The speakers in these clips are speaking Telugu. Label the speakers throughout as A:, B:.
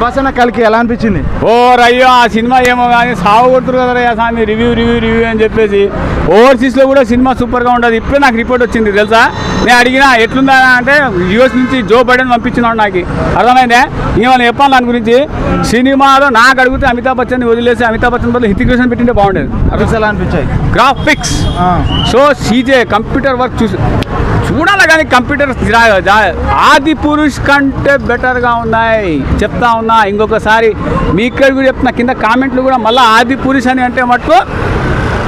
A: ప్రభాస్ కలికి ఎలా అనిపించింది?
B: ఓ రయ్యో ఆ సినిమా ఏమో కానీ సాగు కొడుతురు కదా రయ్యా స్వామి, రివ్యూ అని చెప్పేసి. ఓవర్సీస్లో కూడా సినిమా సూపర్గా ఉండదు. ఇప్పుడే నాకు రిపోర్ట్ వచ్చింది తెలుసా. నేను అడిగినా ఎట్లుందా అంటే యూఎస్ నుంచి జో బైడెన్ పంపించినాడు నాకు. అర్థమైందే ఇంకేమైనా చెప్పాలి దాని గురించి. సినిమాలో నాకు అడిగితే అమితాబ్ బచ్చన్ వదిలేసి అమితాబ్ బచ్చన్ బదులు హృతిక్ రోషన్ పెట్టింటే బాగుండేది.
A: ఎలా అనిపించాయి?
B: Graphics so CG computer work చూడాలి కానీ కంప్యూటర్ ఆది పురుష్ కంటే బెటర్గా ఉన్నాయి చెప్తా ఉన్నా. ఇంకొకసారి మీ ఇక్కడ కూడా చెప్తున్నా, కింద కామెంట్లు కూడా మళ్ళీ ఆది పురుష్ అని అంటే మటుకు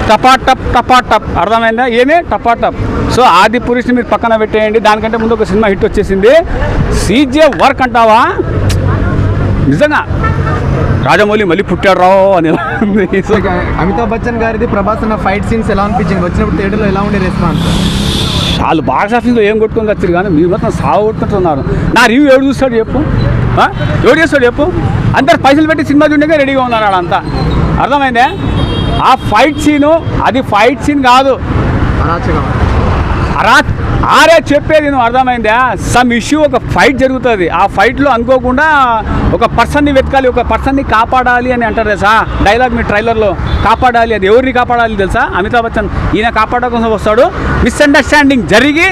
B: టపాటప్ అర్థమైందా? ఏమే టపాటప్. సో ఆది పురుష్ని మీరు పక్కన పెట్టేయండి. దానికంటే ముందు ఒక సినిమా హిట్ వచ్చేసింది సీజే వర్క్ అంటావా. నిజంగా రాజమౌళి మళ్ళీ పుట్టాడు రావు అని.
A: అమితాబ్ బచ్చన్ గారిది ప్రభాస్ అన్న ఫైట్ సీన్స్ ఎలా అనిపించింది? వచ్చినప్పుడు థియేటర్లో ఎలా ఉండే రెస్పాన్స్?
B: వాళ్ళు బాక్స్ ఆఫీస్లో ఏం కొట్టుకొని వచ్చారు కానీ మీరు మొత్తం సాగు కొట్టుకుంటున్నారు. నా రివ్యూ ఎవడు చూస్తాడు చెప్పు, ఎవడు చేస్తాడు చెప్పు. అందరు పైసలు పెట్టి సినిమా చూడగా రెడీగా ఉన్నారు వాళ్ళంతా. అర్థమైందే? ఆ ఫైట్ సీను అది ఫైట్ సీన్ కాదు, ఆరే చెప్పేది నువ్వు. అర్థమైందా? సమ్ ఇష్యూ ఒక ఫైట్ జరుగుతుంది. ఆ ఫైట్లో అనుకోకుండా ఒక పర్సన్ని వెతకాలి, ఒక పర్సన్ని కాపాడాలి అని అంటారు తెలుసా డైలాగ్ మీ ట్రైలర్లో. కాపాడాలి, అది ఎవరిని కాపాడాలి తెలుసా? అమితాబ్ బచ్చన్. ఈయన కాపాడడం కోసం వస్తాడు, మిస్అండర్స్టాండింగ్ జరిగి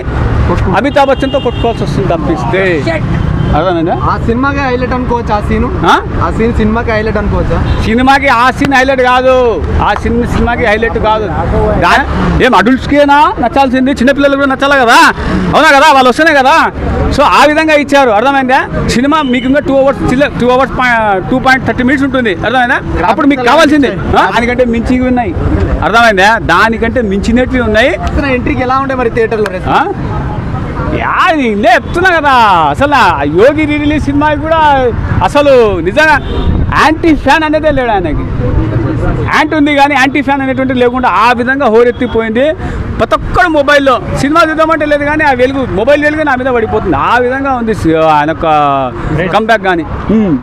B: అమితాబ్ బచ్చన్తో కొట్టుకోవాల్సి వస్తుంది తప్పిస్తే. అర్థమైందా?
A: ఆ సినిమాకి హైలైట్ అనుకోవచ్చు. ఆ సీన్ సినిమాకి హైలైట్ అనుకోవచ్చా?
B: సినిమాకి ఆ సీన్ హైలైట్ కాదు, ఆ సినిమాకి హైలైట్ కాదు. ఏం అడల్ట్స్కేనా నచ్చాల్సింది, చిన్నపిల్లలు కూడా నచ్చాలి కదా. అవునా కదా, వాళ్ళు వస్తేనే కదా. సో ఆ విధంగా ఇచ్చారు. అర్థమైందా? సినిమా మీకు ఇంకా 2 hours 2.30 minutes ఉంటుంది. అర్థమైందా? అప్పుడు మీకు కావాల్సింది దానికంటే మించి ఉన్నాయి. అర్థమైందా? దానికంటే మించినట్టు ఉన్నాయి.
A: ఎంట్రీకి ఎలా ఉండే మరి థియేటర్లో?
B: చెప్తున్నా కదా, అసలు యోగి రిలీజ్ సినిమాకి కూడా అసలు నిజంగా యాంటీ ఫ్యాన్ అనేదే లేడు ఆయనకి. యాంటీ ఉంది కానీ యాంటీ ఫ్యాన్ అనేటువంటి లేకుండా ఆ విధంగా హోరెత్తిపోయింది. ప్రతి ఒక్కరు మొబైల్లో సినిమా చూద్దామంటే లేదు కానీ ఆ వెలుగు మొబైల్ వెలుగు నా మీద పడిపోతుంది. ఆ విధంగా ఉంది ఆయన యొక్క కంబ్యాక్ కానీ.